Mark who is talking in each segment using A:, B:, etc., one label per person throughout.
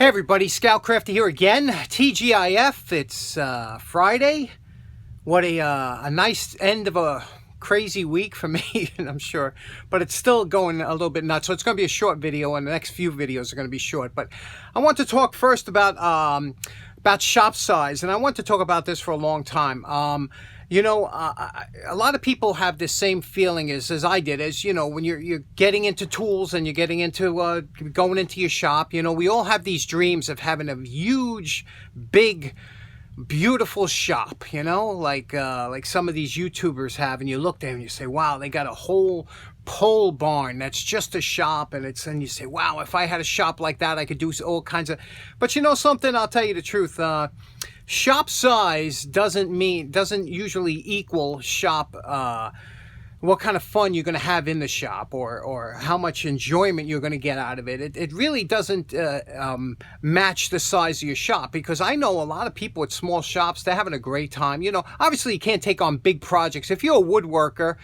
A: Hey everybody, Scoutcrafter here again. TGIF, it's Friday. What a nice end of a crazy week for me, and I'm sure, but it's still going a little bit nuts. So it's going to be a short video, and the next few videos are going to be short. But I want to talk first about shop size, and I want to talk about this for a long time. You know, a lot of people have this same feeling as I did, as you know, when you're getting into tools and you're getting into going into your shop. You know, we all have these dreams of having a huge, big, beautiful shop, you know, like some of these YouTubers have, and you look there and you say, wow, they got a whole pole barn that's just a shop, and you say, wow, if I had a shop like that, I could do all kinds of. But you know something, I'll tell you the truth, shop size doesn't usually equal shop what kind of fun you're going to have in the shop, or how much enjoyment you're going to get out of it. It really doesn't match the size of your shop, because I know a lot of people at small shops, they're having a great time. You know, obviously you can't take on big projects. If you're a woodworker,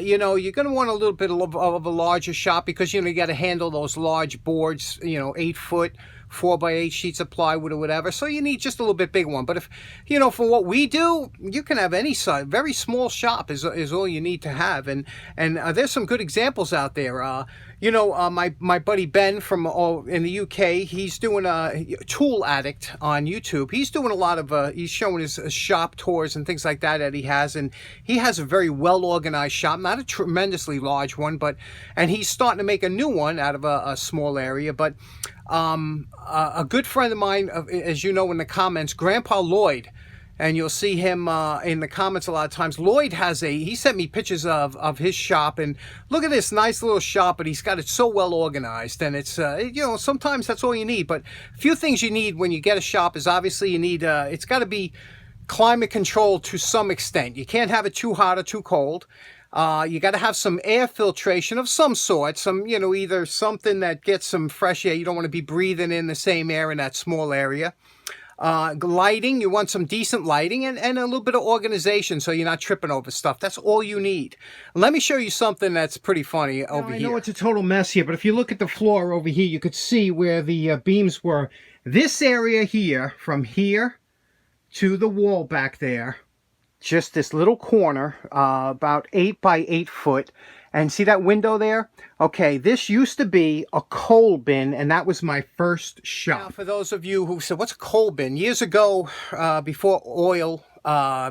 A: you know, you're going to want a little bit of a larger shop, because, you know, you got to handle those large boards, you know, 8-foot, 4x8 sheets of plywood or whatever. So you need just a little bit bigger one. But if, you know, for what we do, you can have any size. Very small shop is all you need to have. And there's some good examples out there. You know, my buddy Ben from in the UK, he's doing a Tool Addict on YouTube. He's doing a lot of, he's showing his shop tours and things like that he has. And he has a very well organized shop, not a tremendously large one, and he's starting to make a new one out of a small area. But a good friend of mine, as you know in the comments, Grandpa Lloyd, and you'll see him in the comments a lot of times. Lloyd he sent me pictures of his shop, and look at this nice little shop, but he's got it so well organized, and it's, you know, sometimes that's all you need. But a few things you need when you get a shop is, obviously you need, it's got to be climate controlled to some extent. You can't have it too hot or too cold. You got to have some air filtration of some sort, you know, either something that gets some fresh air. You don't want to be breathing in the same air in that small area. Lighting, you want some decent lighting, and a little bit of organization so you're not tripping over stuff. That's all you need. Let me show you something that's pretty funny over here. I know it's a total mess here, but if you look at the floor over here, you could see where the beams were. This area here, from here to the wall back there, just this little corner, about 8 by 8 foot. And see that window there? Okay, this used to be a coal bin, and that was my first shop. Now, for those of you who said, what's a coal bin? Years ago, before oil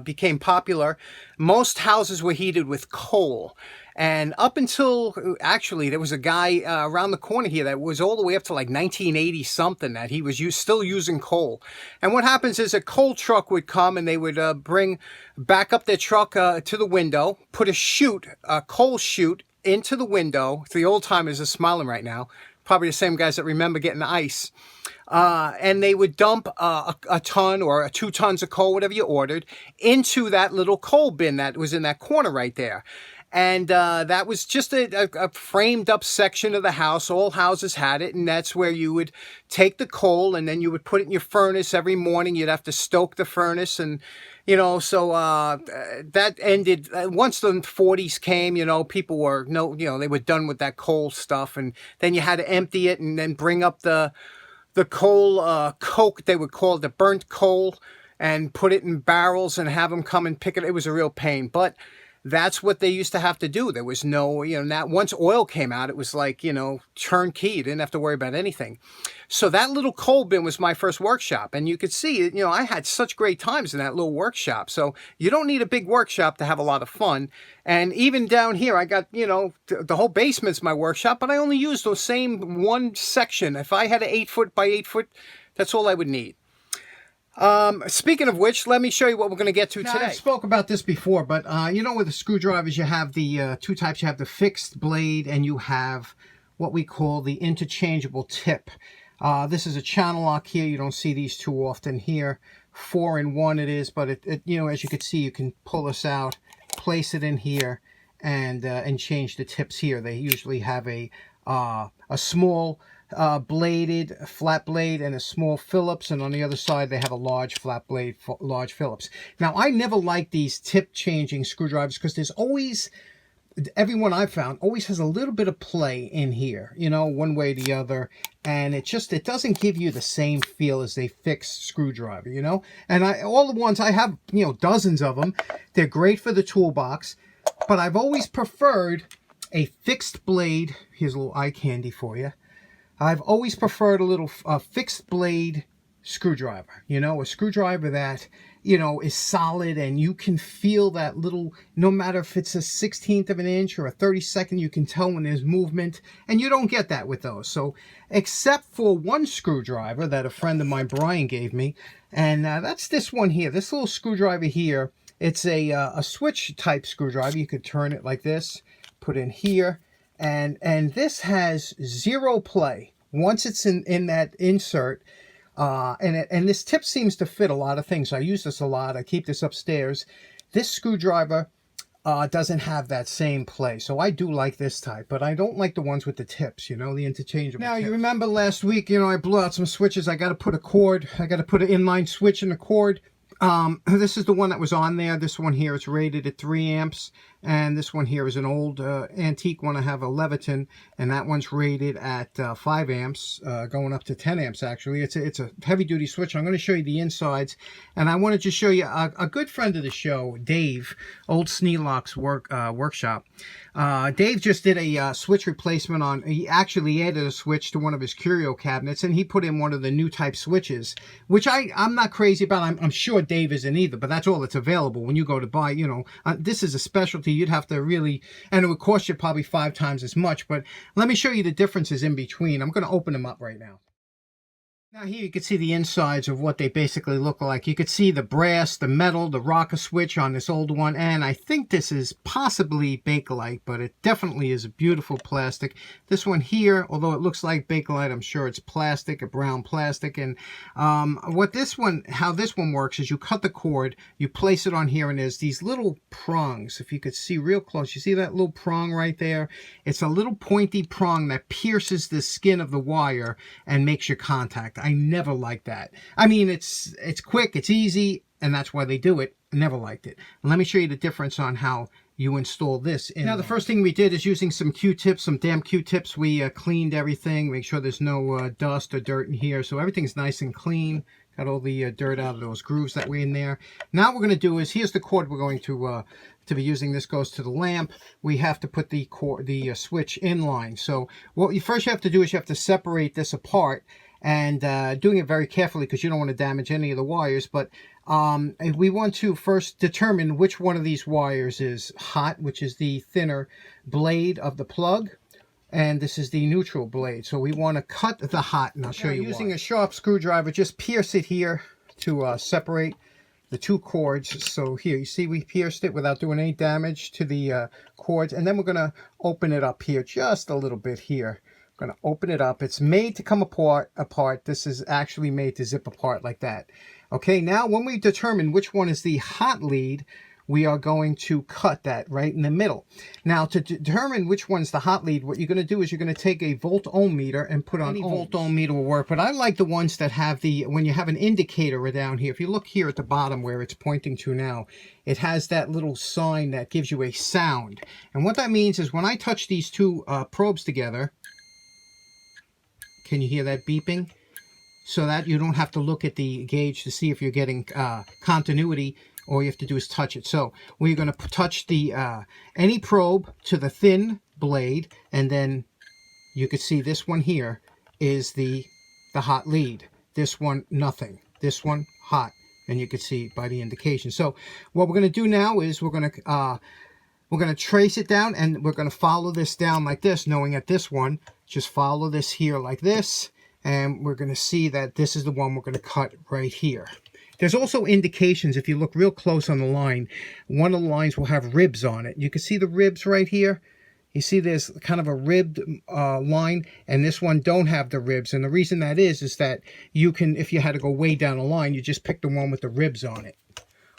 A: became popular, most houses were heated with coal. And up until, actually, there was a guy around the corner here that was all the way up to like 1980 something that he was still using coal. And what happens is a coal truck would come, and they would back up their truck to the window, put a coal chute into the window. The old timers are smiling right now. Probably the same guys that remember getting ice. And they would dump a ton or 2 tons of coal, whatever you ordered, into that little coal bin that was in that corner right there. And that was just a framed up section of the house. All houses had it, and that's where you would take the coal, and then you would put it in your furnace every morning. You'd have to stoke the furnace, and, you know, so that ended. Once the 40s came, you know, people were, you know, they were done with that coal stuff, and then you had to empty it and then bring up the coal coke, they would call it, the burnt coal, and put it in barrels and have them come and pick it. It was a real pain, but that's what they used to have to do. There was no, you know, not once oil came out, it was like, you know, turnkey. You didn't have to worry about anything. So that little coal bin was my first workshop. And you could see, you know, I had such great times in that little workshop. So you don't need a big workshop to have a lot of fun. And even down here, I got, you know, the whole basement's my workshop, but I only used the same one section. If I had an 8-foot by 8-foot, that's all I would need. Speaking of which, let me show you what we're going to get to today. I spoke about this before, but you know, with the screwdrivers, you have the two types. You have the fixed blade, and you have what we call the interchangeable tip. This is a channel lock here. You don't see these too often here. 4-in-1 it is, but it you know, as you can see, you can pull this out, place it in here, and change the tips here. They usually have a small bladed flat blade and a small Phillips, and on the other side they have a large flat blade, large Phillips. Now, I never like these tip changing screwdrivers because there's always everyone I've found always has a little bit of play in here, you know, one way or the other. And it doesn't give you the same feel as a fixed screwdriver, you know. And all the ones I have, you know, dozens of them. They're great for the toolbox. But I've always preferred a fixed blade. Here's a little eye candy for you. I've always preferred a little fixed blade screwdriver, you know, a screwdriver that, you know, is solid and you can feel that little, no matter if it's a 1/16 of an inch or a 32nd, you can tell when there's movement, and you don't get that with those. So except for one screwdriver that a friend of mine, Brian, gave me, and that's this one here, this little screwdriver here. It's a switch type screwdriver. You could turn it like this, put in here, and this has zero play once it's in that insert. And this tip seems to fit a lot of things. I use this a lot. I keep this upstairs. This screwdriver doesn't have that same play. So I do like this type, but I don't like the ones with the tips, you know, the interchangeable tips. You remember last week, you know, I blew out some switches. I got to put a cord. I got to put an inline switch in the cord. This is the one that was on there. This one here, it's rated at 3 amps. And this one here is an old antique one. I have a Leviton, and that one's rated at 5 amps, going up to 10 amps actually. It's a heavy-duty switch. I'm going to show you the insides, and I wanted to show you a good friend of the show, Dave, Old Sneelock's workshop. Dave just did a switch replacement on. He actually added a switch to one of his curio cabinets, and he put in one of the new type switches, which I'm not crazy about. I'm sure Dave isn't either, but that's all that's available when you go to buy. You know, this is a specialty. You'd have to really, and it would cost you probably 5 times as much. But let me show you the differences in between. I'm going to open them up right now. Now here you can see the insides of what they basically look like. You could see the brass, the metal, the rocker switch on this old one, and I think this is possibly Bakelite, but it definitely is a beautiful plastic. This one here, although it looks like Bakelite, I'm sure it's plastic, a brown plastic. And how this one works is you cut the cord, you place it on here, and there's these little prongs. If you could see real close, you see that little prong right there? It's a little pointy prong that pierces the skin of the wire and makes your contact. I never liked that. I mean, it's quick, it's easy, and that's why they do it. I never liked it. And let me show you the difference on how you install this. Now, the first thing we did is using some Q-tips, some damp Q-tips. We cleaned everything, make sure there's no dust or dirt in here, so everything's nice and clean. Got all the dirt out of those grooves that were in there. Now what we're going to do is, here's the cord we're going to be using. This goes to the lamp. We have to put the switch in line. So what you first have to do is you have to separate this apart, and doing it very carefully because you don't want to damage any of the wires. But we want to first determine which one of these wires is hot, which is the thinner blade of the plug, and this is the neutral blade. So we want to cut the hot, and I'll show you using a sharp screwdriver. Just pierce it here to separate the two cords. So here you see we pierced it without doing any damage to the cords, and then we're going to open it up here just a little bit here. Going to open it up. It's made to come apart. This is actually made to zip apart like that. Okay, now when we determine which one is the hot lead, we are going to cut that right in the middle. Now, to determine which one's the hot lead, what you're going to do is you're going to take a volt-ohm meter and put on. Any volt-ohm meter will work, but I like the ones that have when you have an indicator down here. If you look here at the bottom where it's pointing to now, it has that little sign that gives you a sound. And what that means is when I touch these two probes together, can you hear that beeping? So that you don't have to look at the gauge to see if you're getting continuity. All you have to do is touch it. So we're going to touch the any probe to the thin blade, and then you can see this one here is the hot lead. This one, nothing. This one, hot. And you can see by the indication. So what we're going to do now is we're going to trace it down, and we're going to follow this down like this, knowing that this one, just follow this here like this, and we're going to see that this is the one we're going to cut right here. There's also indications, if you look real close on the line, one of the lines will have ribs on it. You can see the ribs right here. You see there's kind of a ribbed line, and this one don't have the ribs. And the reason that is that you can, if you had to go way down the line, you just pick the one with the ribs on it.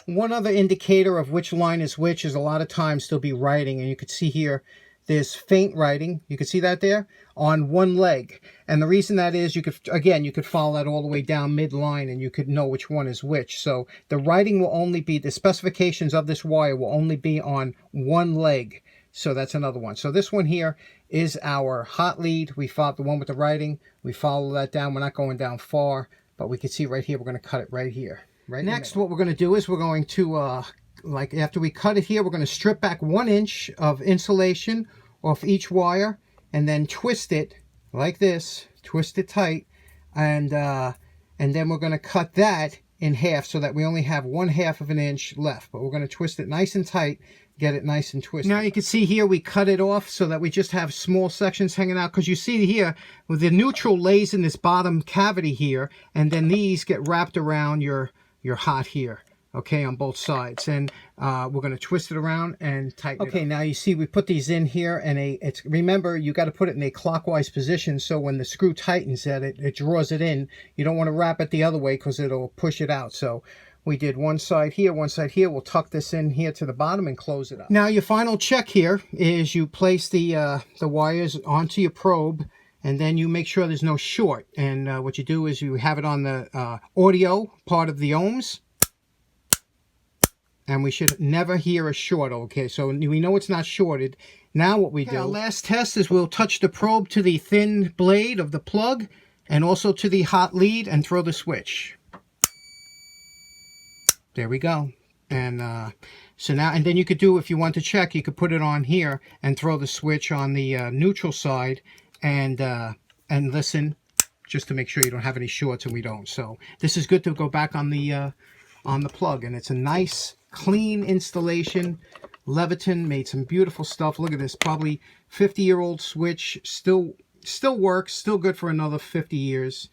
A: One other indicator of which line is which is a lot of times there'll be writing, and you can see here there's faint writing. You can see that there on one leg. And the reason that is, you could follow that all the way down midline, and you could know which one is which. So the writing will only be, the specifications of this wire will only be on one leg. So that's another one. So this one here is our hot lead. We followed the one with the writing. We follow that down. We're not going down far, but we can see right here, we're going to cut it right here. Right. Next, what we're going to do is we're going to, like after we cut it here, we're going to strip back 1 inch of insulation off each wire and then twist it like this, twist it tight, and then we're going to cut that in half so that we only have 1/2 of an inch left. But we're going to twist it nice and tight, get it nice and twisted. Now you can see here we cut it off so that we just have small sections hanging out, because you see here well, the neutral lays in this bottom cavity here, and then these get wrapped around your hot here, okay, on both sides. And we're going to twist it around and tighten it up. Okay, now you see we put these in here, and it's remember, you got to put it in a clockwise position, so when the screw tightens it draws it in. You don't want to wrap it the other way because it'll push it out. So we did one side here, one side here. We'll tuck this in here to the bottom and close it up. Now your final check here is you place the wires onto your probe, and then you make sure there's no short. And what you do is you have it on the audio part of the ohms, and we should never hear a short, okay? So we know it's not shorted. Now what we do, our last test is we'll touch the probe to the thin blade of the plug and also to the hot lead and throw the switch. There we go. And so now, and then you could do, if you want to check, you could put it on here and throw the switch on the neutral side and listen, just to make sure you don't have any shorts, and we don't. So this is good to go back on the plug, and it's a nice clean installation. Leviton made some beautiful stuff. Look at this, probably 50-year-old switch, still works, still good for another 50 years.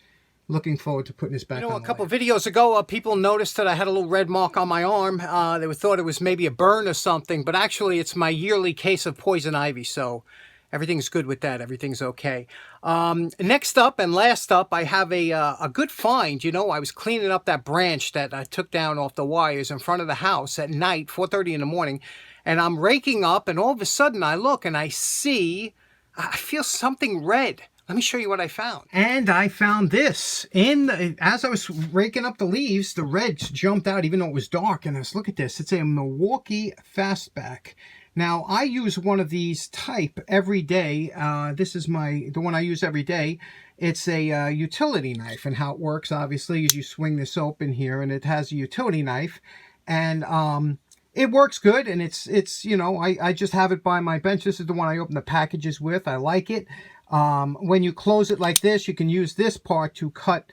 A: Looking forward to putting this back on. A couple of videos ago, people noticed that I had a little red mark on my arm. They thought it was maybe a burn or something, but actually it's my yearly case of poison ivy, so everything's good with that. Everything's okay. Next up and last up, I have a good find. You know, I was cleaning up that branch that I took down off the wires in front of the house at night, 4:30 in the morning, and I'm raking up, and all of a sudden I look and I feel something red. Let me show you what I found. And I found this. As I was raking up the leaves, the reds jumped out even though it was dark. And let's look at this. It's a Milwaukee Fastback. Now, I use one of these type every day. This is the one I use every day. It's a utility knife. And how it works, obviously, is you swing this open here, and it has a utility knife. And it works good. And it's you know, I just have it by my bench. This is the one I open the packages with. I like it. When you close it like this, you can use this part to cut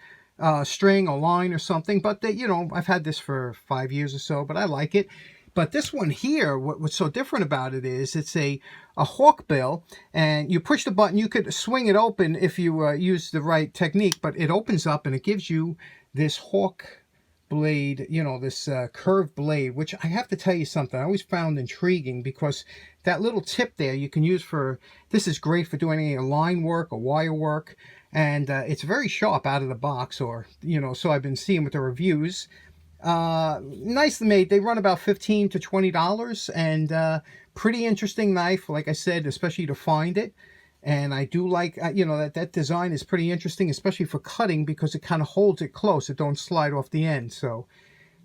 A: string or line or something. But, you know, I've had this for 5 years or so, but I like it. But this one here, what's so different about it is it's a Hawkbill, and you push the button. You could swing it open if you use the right technique, but it opens up and it gives you this hawk blade, you know, this curved blade, which I have to tell you something I always found intriguing, because that little tip there you can use for, this is great for doing any line work or wire work, and it's very sharp out of the box, or, you know, so I've been seeing with the reviews. Nicely made. They run about $15 to $20, and pretty interesting knife, like I said, especially to find it. And I do like, you know, that design is pretty interesting, especially for cutting, because it kind of holds it close. It don't slide off the end. So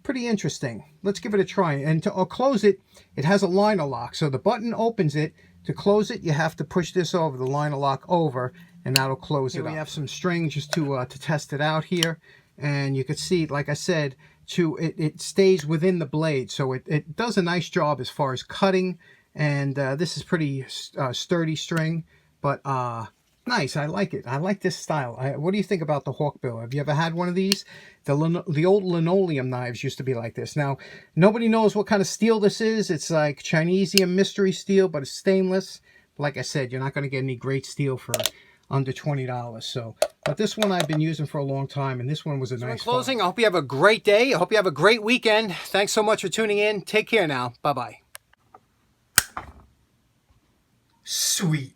A: pretty interesting. Let's give it a try. And to close it, it has a liner lock. So the button opens it. To close it, you have to push this over, the liner lock over, and that'll close it up. We have some string just to test it out here. And you can see, like I said, it stays within the blade. So it does a nice job as far as cutting. And this is pretty sturdy string. But nice, I like it. I like this style. What do you think about the Hawkbill? Have you ever had one of these? The old linoleum knives used to be like this. Now, nobody knows what kind of steel this is. It's like Chinesium mystery steel, but it's stainless. Like I said, you're not going to get any great steel for under $20. So, but this one I've been using for a long time, and this one was a nice. In closing, I hope you have a great day. I hope you have a great weekend. Thanks so much for tuning in. Take care now. Bye-bye.
B: Sweet.